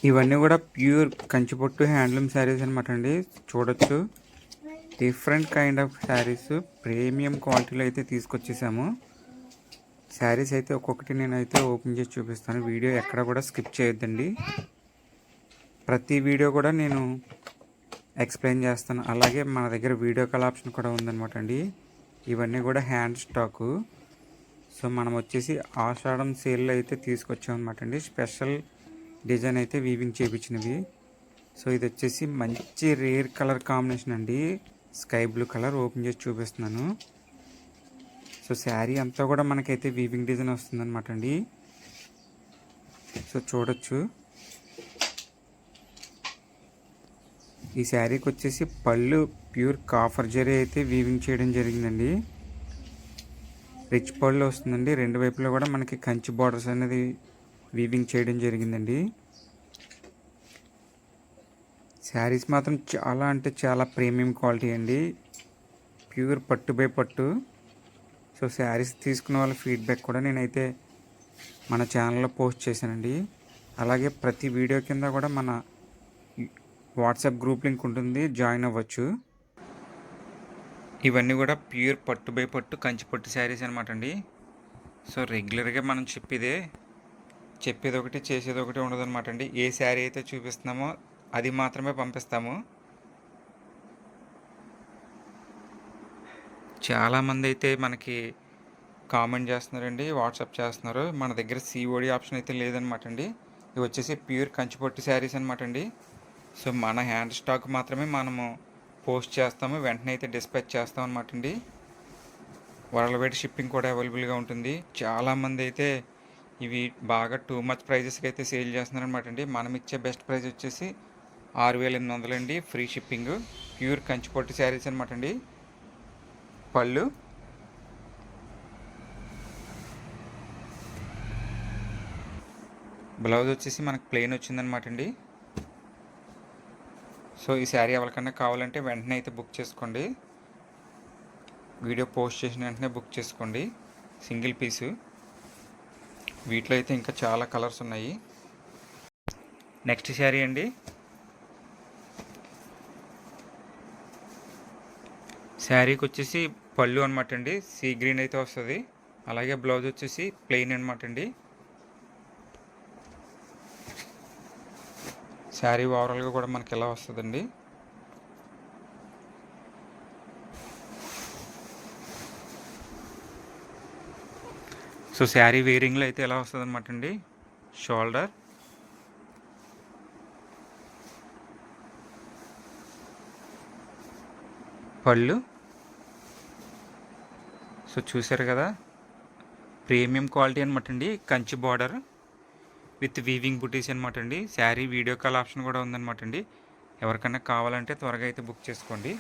ఇవన్నీ కూడా ప్యూర్ కంచిపట్టు హ్యాండ్లూమ్ శారీస్ అనమాట అండి. చూడొచ్చు different kind of saris premium క్వాలిటీలో అయితే తీసుకొచ్చేసాము. శారీస్ అయితే ఒక్కొక్కటి నేనైతే ఓపెన్ చేసి చూపిస్తాను. వీడియో ఎక్కడ కూడా స్కిప్ చేయొద్దండి. ప్రతి వీడియో కూడా నేను ఎక్స్ప్లెయిన్ చేస్తాను. అలాగే మన దగ్గర వీడియో కాల్ ఆప్షన్ కూడా ఉందన్నమాట అండి. ఇవన్నీ కూడా హ్యాండ్ స్టాకు. సో మనం వచ్చేసి ఆషాఢం సేల్లో అయితే తీసుకొచ్చాం అనమాట అండి. స్పెషల్ డిజైన్ అయితే వీవింగ్ చేయించినవి. సో ఇది వచ్చేసి మంచి రేర్ కలర్ కాంబినేషన్ అండి. స్కై బ్లూ కలర్ ఓపెన్ చేసి చూపిస్తున్నాను. సో శారీ అంతా కూడా మనకైతే వీవింగ్ డిజైన్ వస్తుంది అనమాట అండి. సో చూడొచ్చు ఈ శారీకి వచ్చేసి పళ్ళు ప్యూర్ కాఫర్ జరీ అయితే వీవింగ్ చేయడం జరిగిందండి. రిచ్ పళ్ళు వస్తుందండి. రెండు వైపులో కూడా మనకి కంచి బార్డర్స్ అనేది వీవింగ్ చేయడం జరిగిందండి. శారీస్ మాత్రం చాలా అంటే చాలా ప్రీమియం క్వాలిటీ అండి. ప్యూర్ పట్టు బై పట్టు. సో శారీస్ తీసుకున్న వాళ్ళ ఫీడ్బ్యాక్ కూడా నేనైతే మన ఛానల్లో పోస్ట్ చేశానండి. అలాగే ప్రతి వీడియో కింద కూడా మన వాట్సాప్ గ్రూప్ లింక్ ఉంటుంది, జాయిన్ అవ్వచ్చు. ఇవన్నీ కూడా ప్యూర్ పట్టు బై పట్టు కంచి పట్టు శారీస్ అనమాట అండి. సో రెగ్యులర్గా మనం చెప్పేది ఒకటి చేసేది ఒకటి ఉండదన్నమాట అండి. ఏ శారీ అయితే చూపిస్తున్నామో అది మాత్రమే పంపిస్తాము. చాలామంది అయితే మనకి కామెంట్ చేస్తున్నారండి, వాట్సాప్ చేస్తున్నారు. మన దగ్గర సిఓడి ఆప్షన్ అయితే లేదనమాట అండి. ఇవి వచ్చేసి ప్యూర్ కంచిపట్టు శారీస్ అనమాట అండి. సో మన హ్యాండ్ స్టాక్ మాత్రమే మనము పోస్ట్ చేస్తాము, వెంటనే అయితే డిస్పాచ్ చేస్తాం అనమాట అండి. వరల్డ్ వైడ్ షిప్పింగ్ కూడా అవైలబుల్గా ఉంటుంది. చాలామంది అయితే ఇవి బాగా టూ మచ్ ప్రైజెస్కి అయితే సేల్ చేస్తున్నారు అనమాట అండి. మనం ఇచ్చే బెస్ట్ ప్రైస్ వచ్చేసి 6,800 అండి, ఫ్రీ షిప్పింగ్. ప్యూర్ కంచిపట్టు శారీస్ అనమాట అండి. పళ్ళు బ్లౌజ్ వచ్చేసి మనకు ప్లెయిన్ వచ్చిందనమాట అండి. సో ఈ శారీ ఎవరికన్నా కావాలంటే వెంటనే అయితే బుక్ చేసుకోండి. వీడియో పోస్ట్ చేసిన వెంటనే బుక్ చేసుకోండి. సింగిల్ పీసు. వీటిలో అయితే ఇంకా చాలా కలర్స్ ఉన్నాయి. నెక్స్ట్ శారీ అండి. శారీకి వచ్చేసి పళ్ళు అనమాట అండి, సీ గ్రీన్ అయితే వస్తుంది. అలాగే బ్లౌజ్ వచ్చేసి ప్లెయిన్ అనమాట అండి. శారీ ఓవరాల్గా కూడా మనకి ఎలా వస్తుందండి. సో శారీ వేరింగ్లో అయితే ఎలా వస్తుంది అనమాట అండి. షోల్డర్, పళ్ళు. సో చూసారు కదా, ప్రీమియం క్వాలిటీ అనమాట అండి. కంచి బార్డర్ విత్ వీవింగ్ బుటీస్ అనమాట అండి. శారీ వీడియో కాల్ ఆప్షన్ కూడా ఉందన్నమాట అండి. ఎవరికన్నా కావాలంటే త్వరగా అయితే బుక్ చేసుకోండి.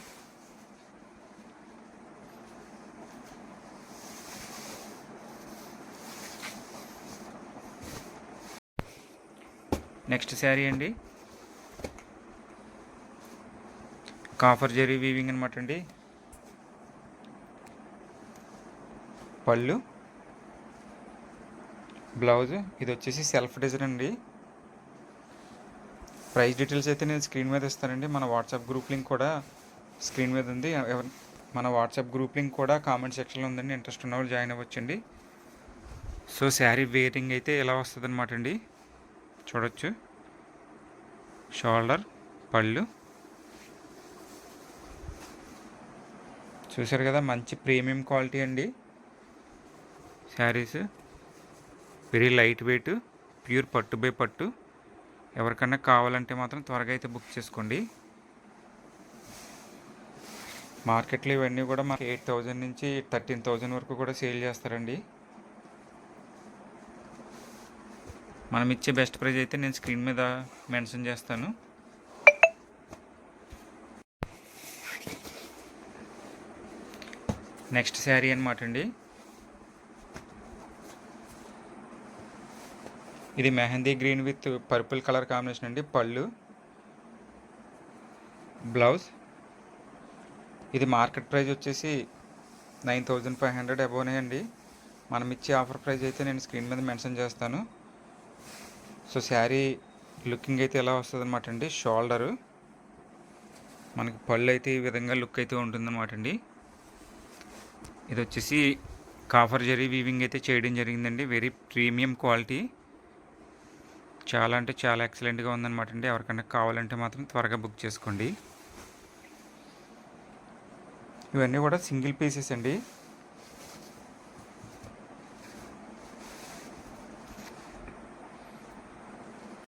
నెక్స్ట్ శారీ అండి. కాఫర్ జరీ వీవింగ్ అనమాట అండి. పళ్ళు, బ్లౌజ్. ఇది వచ్చేసి సెల్ఫ్ డిజైన్ అండి. ప్రైస్ డీటెయిల్స్ అయితే నేను స్క్రీన్ మీద ఇస్తానండి. మన వాట్సాప్ గ్రూప్ లింక్ కూడా స్క్రీన్ మీద ఉంది. మన వాట్సాప్ గ్రూప్ లింక్ కూడా కామెంట్ సెక్షన్లో ఉందండి. ఇంట్రెస్ట్ ఉన్నవాళ్ళు జాయిన్ అవ్వచ్చండి. సో శారీ వేరింగ్ అయితే ఎలా వస్తుంది అనమాట అండి. చూడొచ్చు. షోల్డర్, పళ్ళు. చూసారు కదా, మంచి ప్రీమియం క్వాలిటీ అండి. Saris very light weight, pure పట్టు బై పట్టు. ఎవరికన్నా కావాలంటే మాత్రం త్వరగా అయితే బుక్ చేసుకోండి. మార్కెట్లో ఇవన్నీ కూడా మనకి 8,000 నుంచి 13,000 వరకు కూడా సేల్ చేస్తారండి. మనం ఇచ్చే బెస్ట్ ప్రైస్ అయితే నేను స్క్రీన్ మీద మెన్షన్ చేస్తాను. నెక్స్ట్ శారీ అనమాట అండి. ఇది mehndi green with purple colour combination అండి. పళ్ళు, బ్లౌజ్. ఇది మార్కెట్ ప్రైస్ వచ్చేసి 9,500 అబోనే అండి. మనం ఇచ్చే ఆఫర్ ప్రైస్ అయితే నేను స్క్రీన్ మీద మెన్షన్ చేస్తాను. సో శారీ లుకింగ్ అయితే ఎలా వస్తుంది అనమాట అండి. షోల్డరు మనకి పళ్ళు అయితే ఈ విధంగా లుక్ అయితే ఉంటుందన్నమాట అండి. ఇది వచ్చేసి కాఫర్ జరీ వీవింగ్ అయితే చేయడం జరిగిందండి. వెరీ ప్రీమియం క్వాలిటీ, చాలా అంటే చాలా ఎక్సలెంట్గా ఉందన్నమాట అండి. ఎవరికైనా కావాలంటే మాత్రం త్వరగా బుక్ చేసుకోండి. ఇవన్నీ కూడా సింగిల్ పీసెస్ అండి.